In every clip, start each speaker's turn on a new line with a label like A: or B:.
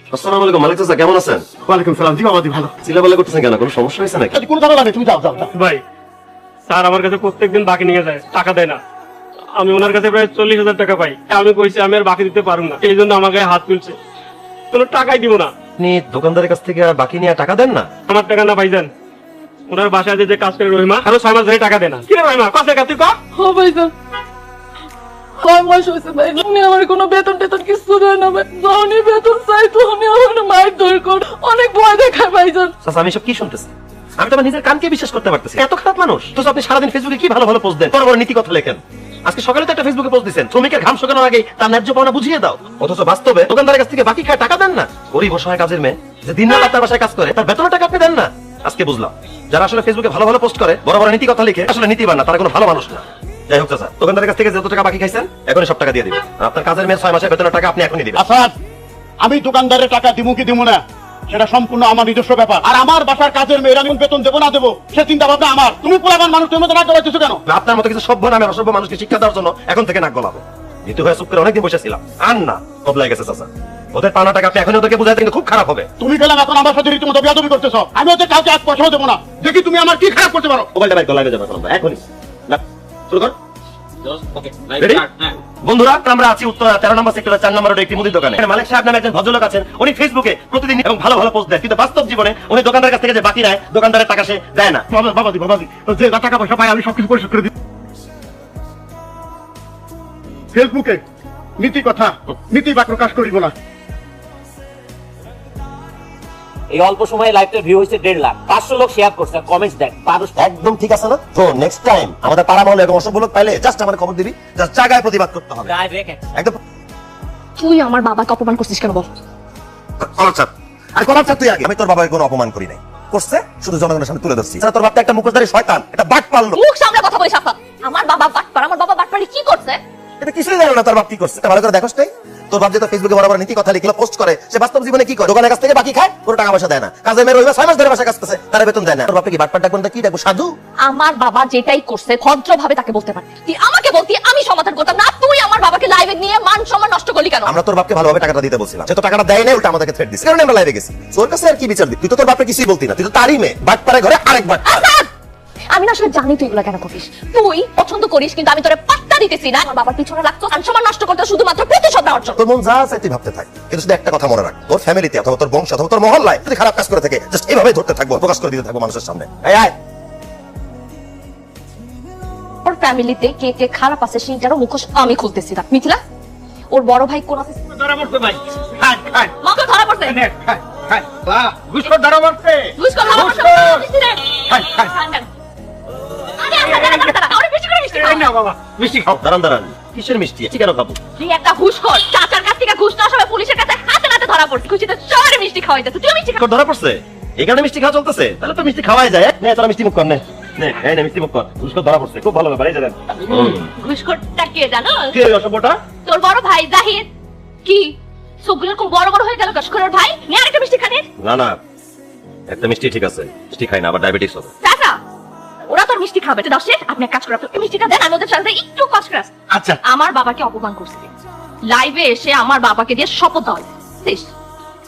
A: আসসালামু আলাইকুম মালিক চাচা, কেমন আছেন?
B: ওয়ালাইকুম সালাম। জি বাবা, ভালো।
A: চিল্লাপাল্লা করতেছেন কেন? কোনো সমস্যা হয়েছে নাকি?
B: কোনো ঝামেলা নেই, তুমি যাও যাও যাও।
C: ভাই স্যার আমার কাছে প্রত্যেকদিন বাকি নিয়ে যায়, টাকা দেয় না। আমি ওনার কাছে প্রায় 40,000 টাকা পাই। আমি কইছি আমি আর বাকি দিতে পারবো না, এই জন্য আমার গায়ে হাত তুলছে। কোনো টাকাই দিব না।
A: আপনি দোকানদারের কাছ থেকে বাকি নিয়ে টাকা দেন না?
C: আমার টাকা না ভাইজান, ওনার বাসায় যে কাজ করে রহিমা, আরো 6 মাস ধরে টাকা দেয় না। কি রে রহিমা, কত টাকা তুই কর?
D: ও ভাইজান, কয় মাস হয়েছে ভাই, উনি আমার কোনো বেতন টেতন কিছু দেয় না ভাই। যখনই বেতন চাই তখনই আমার মায়ের দৌড় করে অনেক ভয় দেখায় ভাইজান।
A: চাচা আমি সব কি শুনতেছি? আমি তো আমার নিজের কানকে বিশ্বাস করতে পারতেছি। এত খারাপ মানুষ তো আপনি সারাদিন ফেসবুকে কি ভালো ভালো পোস্ট দেন, বড় বড় নীতি কথা লেখেন। আজকে সকালে তো একটা ফেসবুকে পোস্ট দিচ্ছেন, শ্রমিকের ঘাম শুকানোর আগে তার ন্যায্য পাওনা বুঝিয়ে দাও। অথচ বাস্তবে দোকানদারের কাছ থেকে বাকি খায় টাকা দেন না। গরিব অসহায় কাজের মেয়ে যে দিন রাত তার বাসায় কাজ করে, তার বেতনের টাকা আপনি দেন না। আজকে বুঝলাম যারা আসলে ফেসবুকে ভালো ভালো পোস্ট করে, বড় বড় নীতি কথা লিখে, আসলে নীতিবান না, তারা কোনো ভালো মানুষ না। যাই হোক চাচা, দোকানদারের কাছ থেকে যত টাকা বাকি খাইছেন এখনই সব টাকা দিয়ে দিবেন। আর আপনার কাজের মেয়ে 6 মাসের বেতনের টাকা আপনি এখনই দিবেন।
B: আসাদ, আমি দোকানদারের টাকা দিব কি দিব না সেটা সম্পূর্ণ আমার নিজস্ব ব্যাপার। আর আমার বাসার কাজের মেয়েরা আমি বেতন দেবো না দেবো সে চিন্তা ভাবনা আমার। তুমি পোলাবান মানুষ, তুমি তো নাক গলাইতেছো কেন?
A: আপনার মতো কিছু সভ্য নামে অসভ্য মানুষকে শিক্ষা দেওয়ার জন্য এখন থেকে নাক গলাবো। যেহেতু হয়ে চুপ করে অনেকদিন বসেছিলাম, আর না বদলাই গেছে চাচা। ওদের পাওনা টাকা আপনি এখন ওদেরকে বুঝাইতে কিন্তু খুব খারাপ হবে।
B: তুমি গেলাম এখন আমার সাথে রীতিমতো বেয়াদবি করতেছো। আমি ওদের কাউকে এক পয়সাও দেবো না। দেখি তুমি আমার কি খারাপ করতে পারো।
A: মোবাইলটা বাইক গলায় যাবে এখন এখনই। না, শুরু কর। Ready? বন্ধুরা, আমরা আছি উত্তর 13 নম্বর সেক্টরের 4 নম্বর রোডে একটি মুদির দোকানে। এখানে মালিক সাহেব নামে একজন ভদ্রলোক আছেন। উনি ফেসবুকে প্রতিদিন এবং ভালো ভালো পোস্ট দেন, কিন্তু বাস্তব জীবনে উনি দোকানদারের কাছ থেকে যে বাকি নেয়, দোকানদারের টাকা সে দেয় না।
B: বাবাজি যে টাকা পয়সা পাই আমি সবকিছু পরিশোধ করে দিই। ফেসবুকে নীতি কথা নীতি বা প্রকাশ করিব না।
E: এই অল্প সময়ে লাইভটা ভিউ হয়েছে 1.5 লাখ, 500 লোক শেয়ার করছে, কমেন্টস দেখ 1200।
A: একদম ঠিক আছে না? তো নেক্সট টাইম আমাদের পাড়া মহলে এরকম অসভ্য লোক পাইলে জাস্ট আমাদের খবর দিবি, জাস্ট জায়গায় প্রতিবাদ করতে হবে। একদম
D: তুই আমার বাবাকে অপমান করছিস কেন বল?
A: কলার চাপ। আর কলার চাপ তুই আগে। আমি তোর বাবাকে কোনো অপমান করি নাই, করছে শুধু জনগণের সামনে তুলে ধরছি। তোর বাবা একটা মুখোশধারী শয়তান, একটা বাট পারলো।
D: মুখ সামনে কথা বলিস আপা। আমার বাবা বাটপার, আমার বাবা বাটপারি কি করছে?
A: এটা কিছুই জানো না তোর বাপ কি করছে। ভালো করে দেখোস নাই? তোর বাপ যে তোর ফেসবুকে বড় বড় নীতি কথা লিখে পোস্ট করে, সে বাস্তব জীবনে কি করে? দোকানের কাছ থেকে বাকি খায়, পুরো টাকা পয়সা দেয় না। কাজে মেয়ে রইবা 6 মাস ধরে বাসা কাজ করছে, তার বেতন দেয় না। তোর বাপকে কি বাটপার ডাকবেন? কি ডাকবো? সাধু?
D: আমার বাবা যেটাই করছে ভদ্রভাবে তাকে বলতে পারতি। তুই আমাকে বলতি, আমি সমাধান করতাম না। তুই আমার বাবাকে লাইভে নিয়ে মান সম্মান নষ্ট করলি কেন?
A: আমরা তোর বাপকে ভালোভাবে টাকাটা দিতে বলছিলাম, সে তো টাকাটা দেয় না, উল্টা আমাদেরকে থ্রেট দিছে। কারণ আমরা লাইভে গেছি। তোর কাছে আর কি বিচার দিই? তুই তো তোর বাপকে কিছুই বলতি না, তুই তো তারই মেয়ে। বাটপারে ঘরে আরেক বাটপার।
D: আমি না আসলে জানি তুই এগুলো কেন করিস। তুই পছন্দ করিস, কিন্তু আমি তোরে পাত্তা দিতেছি না। আমার বাবার পিছনে লাগতো মান সম্মান নষ্ট করতে শুধুমাত্র প্রতিশোধ নেওয়ার জন্য।
A: তোর মন যা চাই তুই ভাবতে থাক, কিন্তু শুধু একটা কথা মনে রাখ, তোর ফ্যামিলিতে অথবা তোর বংশ অথবা তোর মহল্লায় যদি খারাপ কাজ করে থাকে, জাস্ট এইভাবে ধরতে থাকবো, প্রকাশ করে দিতে থাকবো মানুষের সামনে। এই আয়।
D: ওর ফ্যামিলিতে কে কে খারাপ আছে সেইটারও মুখোশ আমি খুলতেছি না। মিথিলা, ওর বড় ভাই কোন আছে?
B: ধরা পড়ছে ভাই। খাই খাই
D: মাকে ধরা পড়ছে।
B: খাই খাই ঘুষখোর ধরা পড়ছে।
D: ঘুষখোর ধরা পড়ছে। মিষ্টি দে।
B: খাই খাই
D: আরে দাঁড়া, আরে বেশি করে মিষ্টি খাও।
B: এই নাও বাবা মিষ্টি খাও।
A: দাঁড়ান দাঁড়ান, কিসের মিষ্টি? কেন খাবো?
D: তুই একটা ঘুষখোর, চাচার কাছ থেকে ঘুষ নেওয়ার সময় পুলিশের কাছে হাতে নাতে ধরা পড়ছে। খুশিতে সবারে মিষ্টি খাওয়াইতে তুই মিষ্টি খা।
A: তোর ধরা পড়ছে এই কারণে মিষ্টি খাওয়া চলতেছে? তাহলে তো মিষ্টি খাওয়াই যায়। নে তোরা মিষ্টি মুখ কর, নে নে এই নে মিষ্টি মুখ কর। ঘুষখোর ধরা পড়ছে, খুব ভালো ব্যাপার। এই জানেন
D: ঘুষখোরটা কে জানো?
A: কি ওই অসভ্যটা?
D: তোর বড় ভাই জাহিদ। কি সবগুলো খুব বড় বড় হয়ে গেল ঘুষখোরের ভাই? নে আরেকটা মিষ্টি খানে।
A: না না, একটা মিষ্টি ঠিক আছে, মিষ্টি খাই না, আবার ডায়াবেটিস হবে।
D: চাচা, ওরা তোর মিষ্টি খাবে তো দশে। আপনি এক কাজ করে আপনি মিষ্টিটা দেন, আমি ওদের সাথে একটু কষ্টরাস।
B: আচ্ছা
D: আমার বাবাকে অপমান করছে, লাইভে এসে আমার বাবাকে দিয়ে শপথ দেওয়া হয়েছে।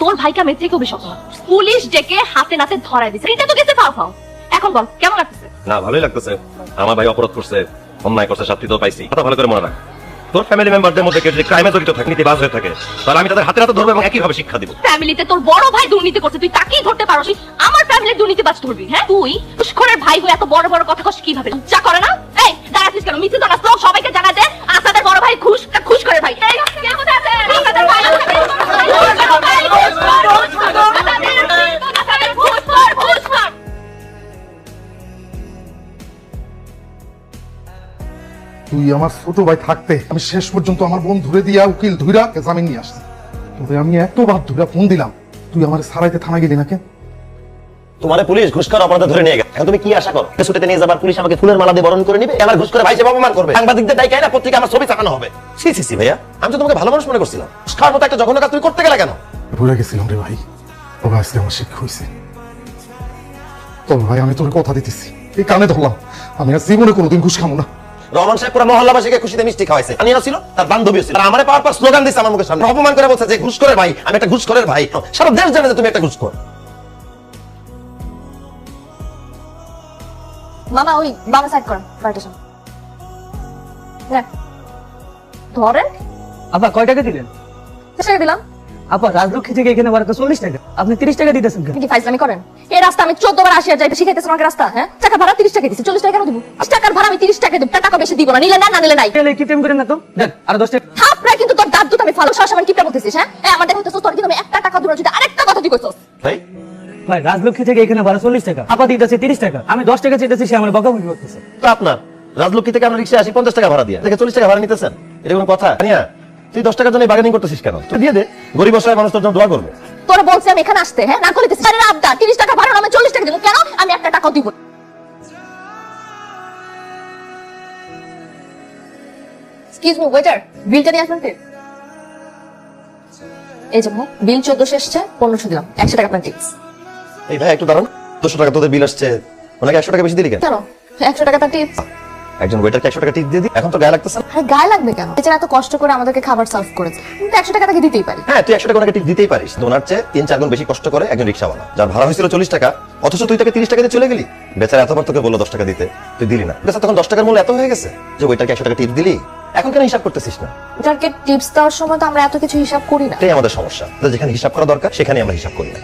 D: তোর ভাইকে আমি থেকেও বেশি অপমান করছি। পুলিশ ডেকে হাতে নাতে ধরাই দিছে। এটা তো গেছে ফাও ফাও। এখন বল কেমন লাগতেছে?
A: না, ভালোই লাগতেছে। আমার ভাই অপরাধ করছে, অন্যায় করছে, শাস্তি তো পাইছি। কথা ভালো করে মনে রাখ, তোর ফ্যামিলি মেম্বারদের মধ্যে কেউ যদি ক্রাইমে জড়িত থাকে, নীতিবাজ হয়ে থাকে, তাহলে আমি তাদের হাতে হাতে ধরবো এবং একইভাবে শিক্ষা দিব।
D: ফ্যামিলিতে তোর বড় ভাই দুর্নীতি করছে, তুই তাকেই ধরতে পারোস, আমার ফ্যামিলির দুর্নীতিবাজ ধরবি? হ্যাঁ, তুই ঘুষখোরের ভাই হয়ে এত বড় বড় কথা কস কিভাবে? যা করে না। এই দাঁড়াচ্ছিস কেন? মিথ্যে জানাস তো। সবাইকে জানা দে আসাদের বড় ভাই ঘুষ করে ভাই। এই কে কোথায় আছে? আসাদের ভাই
F: তুই আমার ছোট ভাই থাকতে আমি শেষ পর্যন্ত আমার বোন ধরে দিয়া উকিল ধুইরা জামিন নিয়ে আসছি। কিন্তু আমি এতবার ধুইরা ফোন দিলাম, তুই আমার সারাইতে থানা গেলি নাকি?
A: তোমার পুলিশ ঘুষ খাওয়ার অপরাধে ধরে নিয়ে গেছে। এখন তুমি কি আশা করো? ছুটিতে নিয়ে যাবার পুলিশ আমাকে ফুলের মালা দিয়ে বরণ করে নিবে, আমার ঘুষ করে ভাই হিসেবে অপমান করবে, সাংবাদিকদের ডাইকাই না পত্রিকা আমার ছবি ছাপানো হবে। সি সি সি ভাইয়া, আমি তো তোমাকে ভালো মানুষ মনে করছিলাম। ঘুষ খাওয়ার মতো একটা জঘন্য কাজ তুমি করতে গেলে কেন?
F: ভুলে গেছিলাম রে ভাই, তবে আজকে আমার শিক্ষা হয়েছে। তবে ভাই আমি তোর কথা দিতেছি, এই কানে ধরলাম, আমি আর জীবনে কোনোদিন ঘুষ খাবো না।
A: রহমান সাহেব পুরো মহল্লাবাসীকে খুশিতে মিষ্টি খাওয়াইছে আনিয়া ছিল তার বান্ধবীও ছিল আর আমারে পাওয়ার পর স্লোগান দিচ্ছে আমার মুখের সামনে অপমান করে বলছে যে ঘুষখোরের ভাই আমি একটা ঘুষখোরের ভাই সারা দেশ জানে যে তুমি একটা ঘুষখোর
D: মামা ওই বামে সাইড করেন বাড়িটা শোন ধরেন
G: আপা কয় টাকা দিলেন?
D: 30 টাকা দিলাম।
G: আপা রাজলক্ষ্মী থেকে এখানে বাড়া তো 40 টাকা, আপনি 30 টাকা দিতেছেন কেন?
D: আপনি কি ফাইজলামি করেন? এই রাস্তা আমি 14 বার আসি আর যাইতে শিখাইতেছেন আমাকে রাস্তা, হ্যাঁ? টাকা ভাড়া 30 টাকা দিছি, 40 টাকা কেন দিব? 30 টাকার ভাড়া আমি 30 টাকা দেব, টাকা বেশি দিব না, নিলে না, না নিলে নাই।
G: তাহলে কি টেম করেন না তো, দেন আর 10 টাকা।
D: থাপড়া কিন্তু তোর দাঁত দুটো আমি ফালো সবসময় কিপটা বলতেছিস, হ্যাঁ? এই আমার দেখতেছ তোর কিন্তু আমি একটা টাকা দিব না, যদি আরেকটা কথা তুই কইছস।
A: ভাই
G: ভাই রাজলক্ষ্মী থেকে এখানে ভাড়া 40 টাকা, আপা দিতেছে 30 টাকা, আমি 10 টাকা চাইতেছি, সে আমার বকাবকি করতেছে।
A: তো আপনার রাজলক্ষ্মী থেকে আমরা রিক্সা আসি 50 টাকা ভাড়া দিয়ে থেকে 40 টাকা ভাড়া নিতেছেন, এটা কোনো কথা? আনিয়া তুই 10 টাকার জন্য বার্গেনিং করতেছিস কেন? তুই দিয়ে দে, গরিব অসহায় মানুষ তোর জন্য দোয়া করবে।
D: তোরে বলছি আমি এখানে আসতে, হ্যাঁ? না কইতেছিস আরে আবদা 30 টাকা ভাড়া আমি 40 টাকা দিব, কেন? আমি একটা টাকাও দিব না। এক্সকিউজ মি ওয়েটার, বিলটা নিয়ে আসবেন প্লিজ। এই যে বিল 1400 এসেছে, 1500 দিলাম, 100 টাকা আপনার টিপস।
A: এই ভাই একটু দাঁড়ান, 200 টাকা তোদের বিল আসছে, ওনাকে 100 টাকা বেশি দিলি কেন?
D: কেন 100 টাকা তার টিপস?
A: একজন ওয়েটারকে 100 টাকা টিপ দিয়ে দিই, এখন তো গায়ে লাগতেছে না।
D: আরে গায়ে লাগবে কেন? এছাড়া এত কষ্ট করে আমাদেরকে খাবার সার্ভ করেছে, কিন্তু 100 টাকা তাকে দিতেই পারি।
A: হ্যাঁ তুই 100 টাকা ওনাকে টিপ দিতেই পারিস, কিন্তু ওনার চেয়ে 3-4 গুণ বেশি কষ্ট করে একজন রিক্সাওয়ালা, যার ভাড়া হয়েছিল 40 টাকা, অথচ তুই তাকে 30 টাকা দিয়ে চলে গেলি। বেচারা এতবার তোকে বললো 10 টাকা দিতে, তুই দিলি না। বেচারা তখন 10 টাকার মূল্য এত হয়ে গেছে যে ওয়েটারকে 100 টাকা টিপ দিলি, এখন কেন হিসাব করতেছিস না?
D: ওটাকে টিপস দেওয়ার সময় তো আমরা এত কিছু হিসাব করি না।
A: এটাই আমাদের সমস্যা, যেখানে হিসাব করা দরকার সেখানে আমরা হিসাব করি না।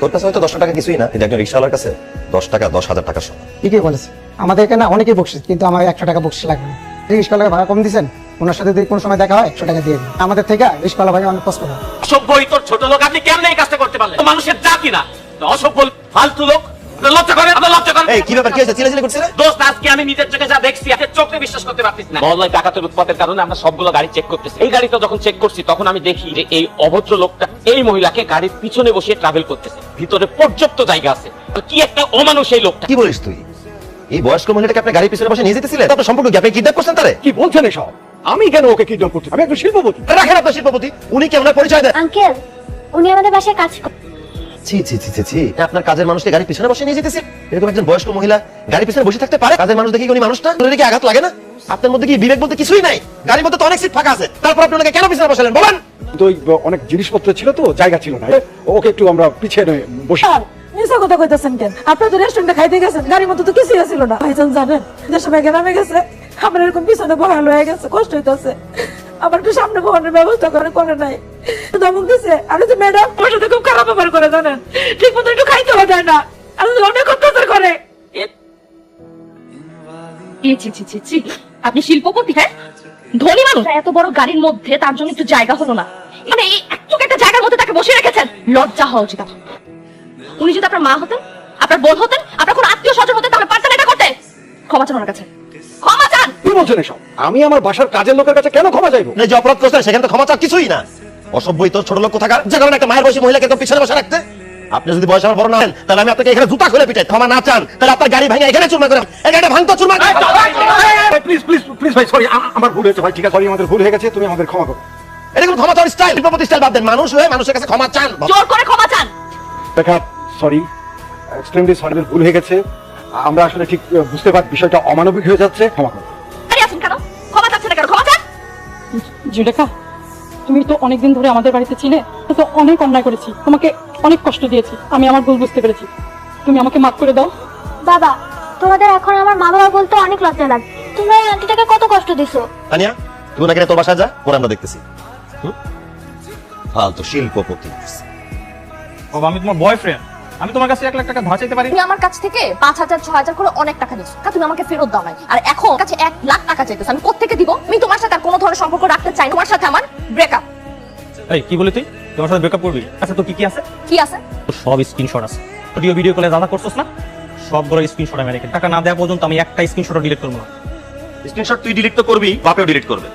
A: তোর কাছে হয়তো 10 টাকা কিছুই না, কিন্তু একজন রিক্সাওয়ালার কাছে 10 টাকা 10,000 টাকা সমান।
H: ঠিকই বলেছে, আমাদের এখানে অনেকেই বকশিস, কিন্তু আমার 100 টাকা বকশিস লাগবে না। রিক্সাওয়ালাকে ভাড়া কম দিচ্ছেন, ওনার সাথে যদি কোনো সময় দেখা হয় 100 টাকা দিয়ে দিন। আমাদের থেকে রিক্সাওয়ালা ভাই অনেক কষ্ট হয়।
E: অসভ্যই তোর ছোট লোক, আপনি কেমনে এই কাজটা করতে পারলেন? মানুষের জাতি না, অসভ্য ফালতু লোক। আপনার লজ্জা করে, আপনার লজ্জা করে।
A: এই কি ব্যাপার, কি হয়েছে? চিল্লাচিল্লি করছিস রে?
E: দোস্ত আজকে আমি নিজের চোখে যা দেখছি, আপনি চোখে বিশ্বাস করতে পারতেছি না। মহল্লায় ডাকাতের উৎপাতের কারণে আমরা সবগুলো গাড়ি চেক করতেছি। এই গাড়িটা যখন চেক করছি তখন আমি দেখি যে এই অভদ্র লোকটা এই মহিলাকে গাড়ির পিছনে বসিয়ে ট্রাভেল করতেছে, ভিতরে পর্যাপ্ত জায়গা আছে। কি একটা অমানুষ এই লোকটা।
A: কি বলিস তুই? এই বয়স্ক মহিলাটাকে আপনি গাড়ির পিছনে বসে নিয়ে যেতেছিলেন? আপনার সম্পর্ক কি? আপনি কিডন্যাপ করছেন তারে?
B: কি বলছেন এসব? আমি কেন ওকে কিডন্যাপ করছি? আমি একজন শিল্পপতি।
A: রাখেন আপনার শিল্পপতি, উনি কি আপনার পরিচয় দেন?
I: আঙ্কেল উনি আমাদের বাসায় কাজ করে।
A: ছি ছি ছি ছি ছি, আপনার কাজের মানুষকে গাড়ির পিছনে বসে নিয়ে যেতেছে? এরকম একজন বয়স্ক মহিলা গাড়ির পিছনে বসে থাকতে পারে? কাজের মানুষ দেখি উনি মানুষটা তোর কি আঘাত লাগে না? আপনার মধ্যে কি বিবেক বলতে কিছুই নাই? গাড়ির মধ্যে তো অনেক সিট ফাঁকা আছে, তারপর আপনি ওনাকে কেন পিছনে বসালেন বলেন?
B: তো অনেক জিনিসপত্র ছিল তো, জায়গা ছিল না, ওকে একটু আমরা পিছিয়ে বসে।
J: মিছা কথা কইতেছেন কেন? আপনার তো রেস্টুরেন্টে খাইতে গেছেন, গাড়ির মধ্যে তো কিছুই ছিল না। ভাইজান জানেন দেশে ব্যাগে নামে গেছে, আমার এরকম পিছনে বহাল হয়ে গেছে, কষ্ট হইতেছে। আমার একটু সামনে বহানোর ব্যবস্থা করে নাই, ধমক দিছে। আর যে ম্যাডাম আমার সাথে খুব খারাপ ব্যাপার করে, জানেন ঠিক মতো একটু খাইতে দেয় না, আর অনেক অত্যাচার করে।
D: আপনি শিল্পপতি, হ্যাঁ? ধনী মানুষ, এত বড় গাড়ির মধ্যে তার জন্য একটু জায়গা হলো না, মানে এই একটুক একটা জায়গার মধ্যে তাকে বসিয়ে রেখেছেন। লজ্জা হওয়া উচিত আপনার। উনি যদি আপনার মা হতেন, আপনার বোন হতেন, আপনার কোন আত্মীয় স্বজন হতেন, তাহলে পারতেন এটা করতে। ক্ষমা চান ওনার কাছে, ক্ষমা চান।
B: কি বলছেন এসব? আমি আমার বাসার কাজের লোকের কাছে কেন ক্ষমা চাইবো?
A: না যে অপরাধ করছেন সেখানে তো ক্ষমা চাওয়ার কিছুই না। অসভ্যই তো ছোট লোক কোথাকার, যে কারণে একটা মায়ের বয়সী মহিলাকে তো পিছনে বসে রাখতে। আপনি যদি বয়স আমার বড় না হন, তাহলে আমি আপনাকে এখানে জুতা খুলে পিটাই। ক্ষমা না চান তাহলে আপনার গাড়ি ভাঙা এখানে চুরমার করে, এই গাড়িটা ভাঙতো চুরমার।
B: প্লিজ প্লিজ প্লিজ ভাই, সরি, আমার ভুল হয়েছে ভাই, ঠিক আছে, সরি, আমাদের ভুল হয়ে গেছে, তুমি আমাদের ক্ষমা করো।
A: এটা কোনো ক্ষমা চাওয়ার স্টাইল? শিল্পপতি স্টাইল বাদ দেন, মানুষ হয়ে মানুষের কাছে ক্ষমা চান।
D: জোর করে ক্ষমা চান।
B: দেখা, সরি, এক্সট্রিমলি সরি, ভুল হয়ে গেছে। আমরা আসলে ঠিক বুঝতে পারি বিষয়টা অমানবিক হয়ে যাচ্ছে, ক্ষমা করো।
D: আরে আসুন কেন? ক্ষমা চাচ্ছেন না কেন? ক্ষমা চান।
J: জুলেখা, তুমি তো অনেকদিন ধরে আমাদের বাড়িতে ছিলে, তো অনেক অন্যায় করেছি, তোমাকে অনেক কষ্ট দিয়েছি, আমি আমার ভুল বুঝতে পেরেছি, তুমি আমাকে মাফ করে দাও।
I: বাবা তোমাদের এখন আমার মা বাবা বলতে অনেক লজ্জা লাগে, তোমরা এই আন্টিটাকে কত কষ্ট দিছো।
A: তানিয়া তুই ওনাকে নিয়ে তোর বাসায় যা, পরে আমরা দেখতেছি। ফালতু শিল্পপতি।
C: আমি তোমার বয়ফ্রেন্ড, আমি তোমার কাছে 1 লাখ টাকা ধার চাইতে পারি?
D: তুমি আমার কাছ থেকে 5,000 6,000 করে অনেক টাকা নিছো, তুমি আমাকে ফেরত দাও নাই, আর এখন কাছে 1 লাখ টাকা চাইতেছো। আমি কোত্থেকে দিব? আমি তোমার সাথে আর কোনো ধরনের সম্পর্ক রাখতে চাই না, তোমার সাথে আমার ব্রেকআপ।
C: এই কি বলি তুই? তোমার সাথে ব্রেকআপ করবি? আচ্ছা তো কি আছে?
D: কি আছে?
C: তোর সব স্ক্রিনশট আছে, ভিডিও কলে দাদা করছস না, সবগুলো স্ক্রিনশট আমি রেখে টাকা না দেওয়া পর্যন্ত আমি একটা স্ক্রিনশটও ডিলিট করব না।
A: স্ক্রিনশট তুই ডিলিট তো করবি, বাপেও ডিলিট করবে।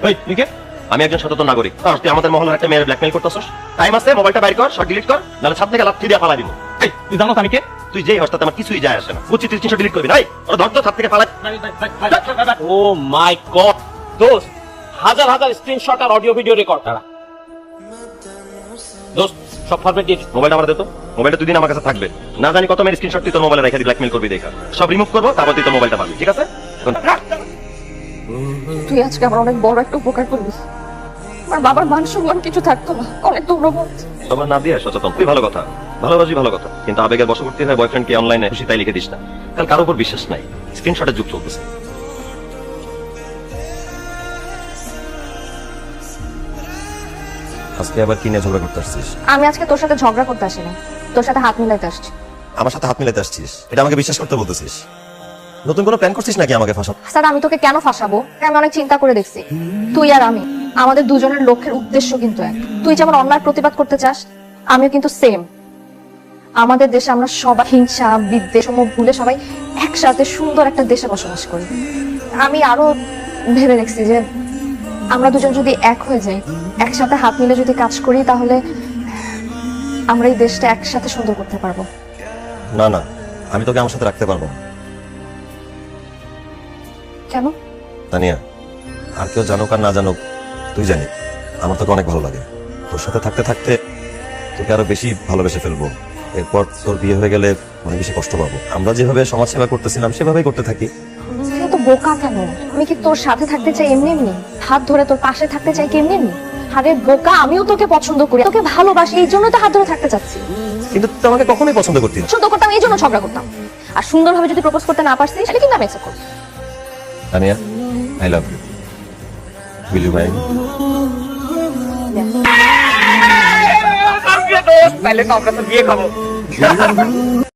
C: এই তুই কে?
A: আমি একজন সচেতন নাগরিক। তুই আমাদের মহল্লার একটা মেয়ের ব্ল্যাকমেইল করতেছস? টাইম আছে, মোবাইলটা বাইর কর, শট ডিলিট কর, নাহলে ছাদ থেকে লাথি দিয়ে পালা দিব।
C: এই তুই জানো তো আমি কে?
A: তুই যেই হস্তাতে আমার কিছুই যায় আসে না। বুঝছি তুই স্ক্রিনশট ডিলিট করবি না? ওরা ধর তো ছাদ থেকে পালা।
E: ও মাই গড দোস্ত, হাজার হাজার স্ক্রিনশট আর অডিও ভিডিও রেকর্ড করা। দোস্ত সব ফরম্যাট দিয়ে
A: মোবাইলটা আমার দে তো। মোবাইলটা 2 দিন আমার কাছে থাকবে, না জানি কত মেয়ের স্ক্রিনশট তুই তোর মোবাইলে রেখে দি ব্ল্যাকমেইল করবি দেখা। সব রিমুভ করবো, তারপর তুই তোর মোবাইলটা পাবি, ঠিক আছে?
D: তুই আজকে আমার অনেক বড় একটা উপকার করবি। আমার বাবার মান সম্মান কিছু থাকতো না, অনেক ধন্যবাদ।
A: তোমার না দিয়ে সচেতন, খুবই ভালো কথা, ভালোবাসি ভালো কথা, কিন্তু আবেগের বশবর্তী হয়ে বয়ফ্রেন্ডকে অনলাইনে খুশি তাই লিখে দিস না। কাল কারোর উপর বিশ্বাস নাই, স্ক্রিনশটের যুগ চলতেছে। আজকে আবার কি নিয়ে ঝগড়া করতে আসছিস?
D: আমি আজকে তোর সাথে ঝগড়া করতে আসিনি, তোর সাথে হাত মিলাইতে আসছি।
A: আমার সাথে হাত মিলাতে আসছিস, এটা আমাকে বিশ্বাস করতে বলতেছিস? নতুন কোনো প্ল্যান করছিস নাকি আমাকে ফাঁসাবো?
D: স্যার আমি তোকে কেন ফাঁসাবো? আমি অনেক চিন্তা করে দেখছি, তুই আর আমি, আমাদের দুজনের লক্ষ্যের উদ্দেশ্য কিন্তু এক। তুই যেমন অন্যায় প্রতিবাদ করতে চাস, আমিও কিন্তু সেম। আমাদের দেশে আমরা সবাই হিংসা বিদ্বেষ ভুলে সবাই একসাথে সুন্দর একটা দেশে বসবাস করি। আমি আরো ভেবে দেখছি যে আমরা দুজন যদি এক হয়ে যাই, একসাথে হাত মিলে যদি কাজ করি, তাহলে আমরা এই দেশটা একসাথে সুন্দর করতে পারবো।
A: না না, আমি তোকে আমার সাথে রাখতে পারবো না।
D: কেন?
A: তানিয়া, আর কেউ জানুক আর না জানুক, তুই জানি আমার তোকে অনেক ভালো লাগে। তোর সাথে থাকতে থাকতে তোকে আরো বেশি ভালোবেসে ফেলবো। এরপর তোর বিয়ে হয়ে গেলে অনেক বেশি কষ্ট পাবো। আমরা যেভাবে সমাজ সেবা করতেছিলাম সেভাবেই করতে থাকি।
D: তুই তো বোকা কেন? আমি কি তোর সাথে থাকতে চাই এমনি এমনি, হাত ধরে তোর পাশে থাকতে চাই কি এমনি এমনি? আরে বোকা, আমিও তোকে পছন্দ করি, তোকে ভালোবাসি, এই জন্য তো হাত ধরে থাকতে চাচ্ছি।
A: কিন্তু তুই আমাকে কখনোই পছন্দ করতি না।
D: পছন্দ করতাম, এই জন্য ঝগড়া করতাম। আর সুন্দরভাবে যদি প্রপোজ করতে না পারছিস, তাহলে কিন্তু আমি অ্যাকসেপ্ট করব।
A: Tania, I love you. Will you marry me?
E: তাহলে তো আমরা তো বিয়ে খাবো।